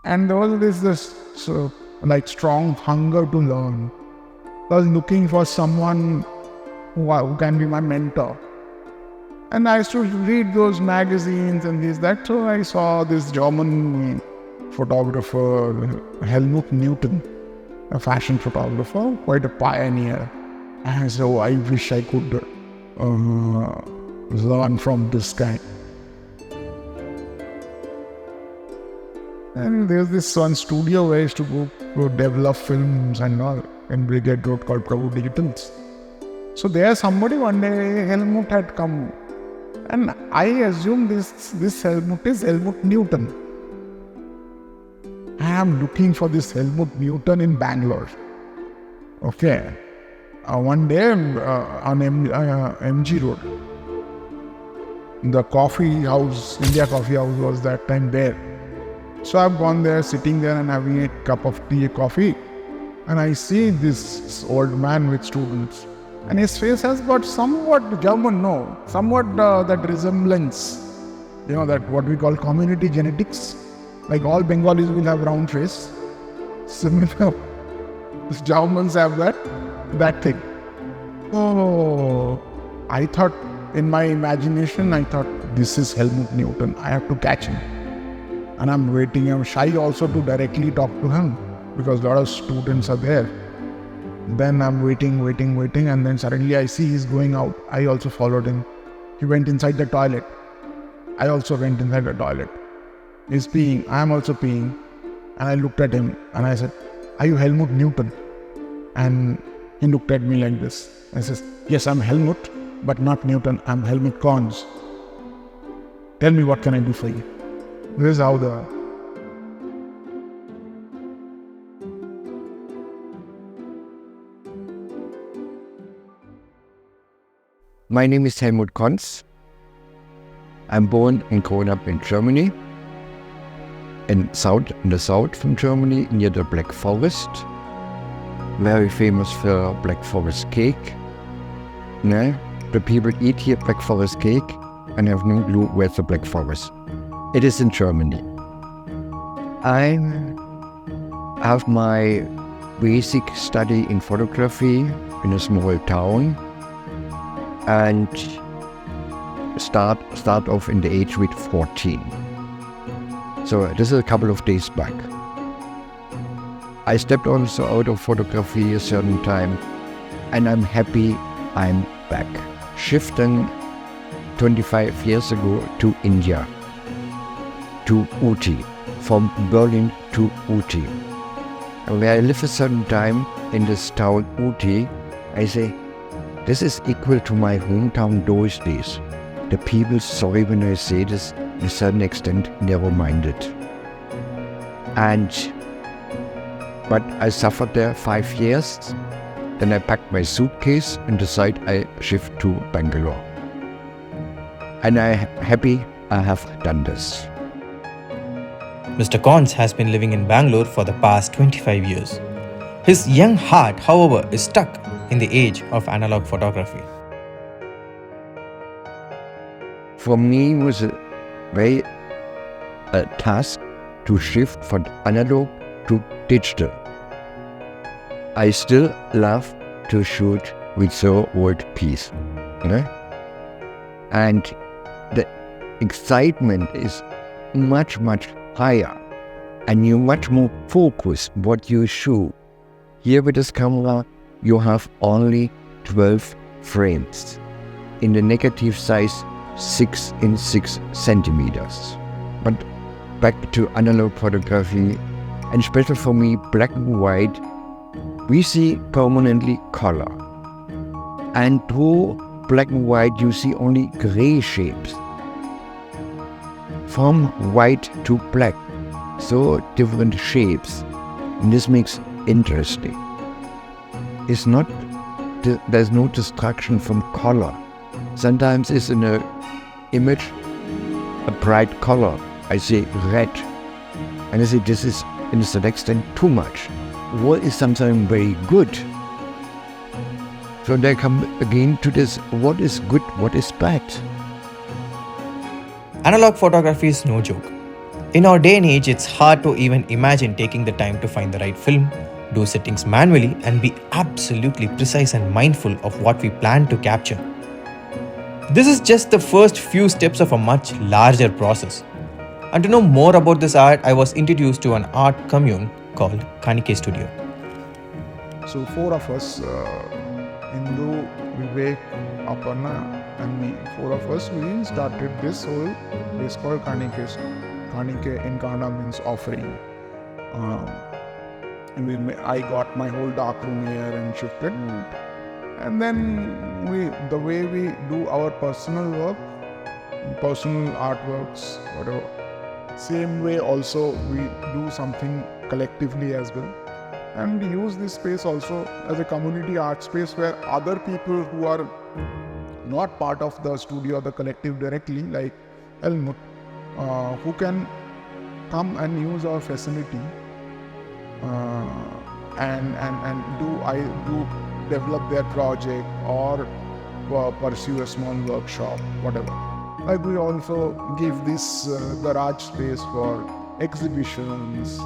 And there was this strong hunger to learn. I was looking for someone who can be my mentor. And I used to read those magazines and that. So I saw this German photographer, Hellmuth Newton, a fashion photographer, quite a pioneer. And so I wish I could learn from this guy. And there's this one studio where I used to go develop films and all in Brigade Road called Prabhu Digitals. So there somebody one day, Hellmuth had come. And I assume this Hellmuth is Hellmuth Newton. I am looking for this Hellmuth Newton in Bangalore. Okay. One day on MG Road, the coffee house, India Coffee House was that time there. So I've gone there, sitting there and having a cup of tea, coffee. And I see this old man with students. And his face has got somewhat German, somewhat that resemblance, that what we call community genetics. Like all Bengalis will have round face. Similar, these Germans have that thing. Oh, I thought, in my imagination, this is Hellmuth Newton. I have to catch him. And I'm waiting. I'm shy also to directly talk to him because a lot of students are there. Then I'm waiting, and then suddenly I see he's going out. I also followed him. He went inside the toilet. I also went inside the toilet. He's peeing. I am also peeing. And I looked at him and I said, "Are you Hellmuth Newton?" And he looked at me like this. I says, "Yes, I'm Hellmuth, but not Newton. I'm Hellmuth Conz. Tell me, what can I do for you?" This is how the... My name is Hellmuth Conz. I'm born and grown up in Germany, in the south from Germany, near the Black Forest. Very famous for Black Forest cake. The people eat here Black Forest cake and have no clue where's the Black Forest. It is in Germany. I have my basic study in photography in a small town. And start off in the age with 14. So this is a couple of days back. I stepped also out of photography a certain time, and I'm happy I'm back. Shifting 25 years ago to India, to Ooty, from Berlin to Ooty. And where I live a certain time in this town Ooty, I say, this is equal to my hometown those days. The people, sorry when I say this, to a certain extent, narrow-minded. But I suffered there 5 years. Then I packed my suitcase and decided I shift to Bangalore. And I'm happy I have done this. Mr. Conz has been living in Bangalore for the past 25 years. His young heart, however, is stuck in the age of analog photography. For me, it was a task to shift from analog to digital. I still love to shoot with the old piece. And the excitement is much, much higher. And you much more focus what you shoot. Here with this camera, you have only 12 frames. In the negative size, 6 in 6 centimeters. But back to analog photography, and especially for me, black and white, we see permanently color. And through black and white, you see only gray shapes. From white to black, so different shapes. And this makes interesting. There's no distraction from color. Sometimes it's in an image, a bright color. I say red. And I say this is, in a certain extent, too much. What is sometimes very good? So they come again to this, what is good, what is bad? Analog photography is no joke. In our day and age, it's hard to even imagine taking the time to find the right film, do settings manually, and be absolutely precise and mindful of what we plan to capture. This is just the first few steps of a much larger process. And to know more about this art, I was introduced to an art commune called Kanike Studio. So four of us, Hindu, Vivek, Aparna and me, four of us, we started this whole place called Kanike. Kanike in Kannada means offering. I got my whole dark room here and shifted. And then the way we do our personal work, personal artworks, whatever, same way also we do something collectively as well. And we use this space also as a community art space where other people who are not part of the studio or the collective directly, like Hellmuth, who can come and use our facility and do develop their project or pursue a small workshop, whatever. Like we also give this garage space for exhibitions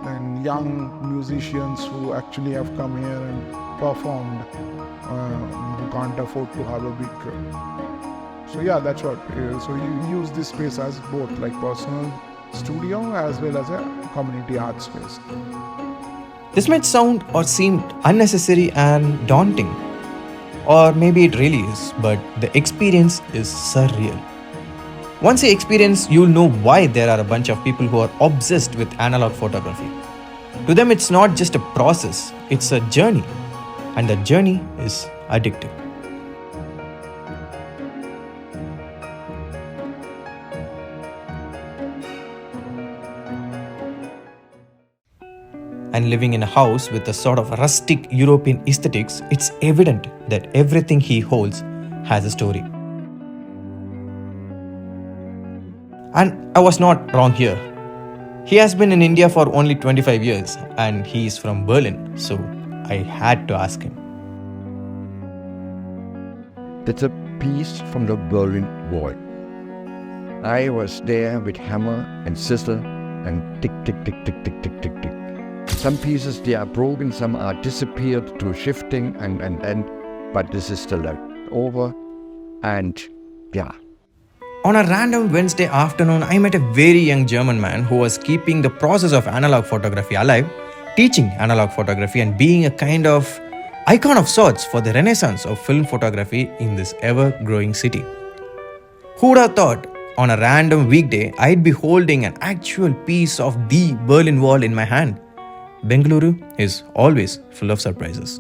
and young musicians who actually have come here and performed, who can't afford to have a big So yeah, that's what. So you use this space as both like personal studio as well as a community art space. This might sound or seem unnecessary and daunting, or maybe it really is, but the experience is surreal. Once you experience, you'll know why there are a bunch of people who are obsessed with analog photography. To them, it's not just a process, it's a journey, and the journey is addictive. And living in a house with a sort of rustic European aesthetics, it's evident that everything he holds has a story. And I was not wrong here. He has been in India for only 25 years and he is from Berlin, so I had to ask him. That's a piece from the Berlin Wall. I was there with hammer and scissor and tick, tick, tick, tick, tick, tick, tick, tick. Some pieces, they are broken, some are disappeared through shifting and but this is still left over. And yeah. On a random Wednesday afternoon, I met a very young German man who was keeping the process of analog photography alive, teaching analog photography and being a kind of icon of sorts for the renaissance of film photography in this ever-growing city. Who would have thought on a random weekday I'd be holding an actual piece of the Berlin Wall in my hand? Bengaluru is always full of surprises.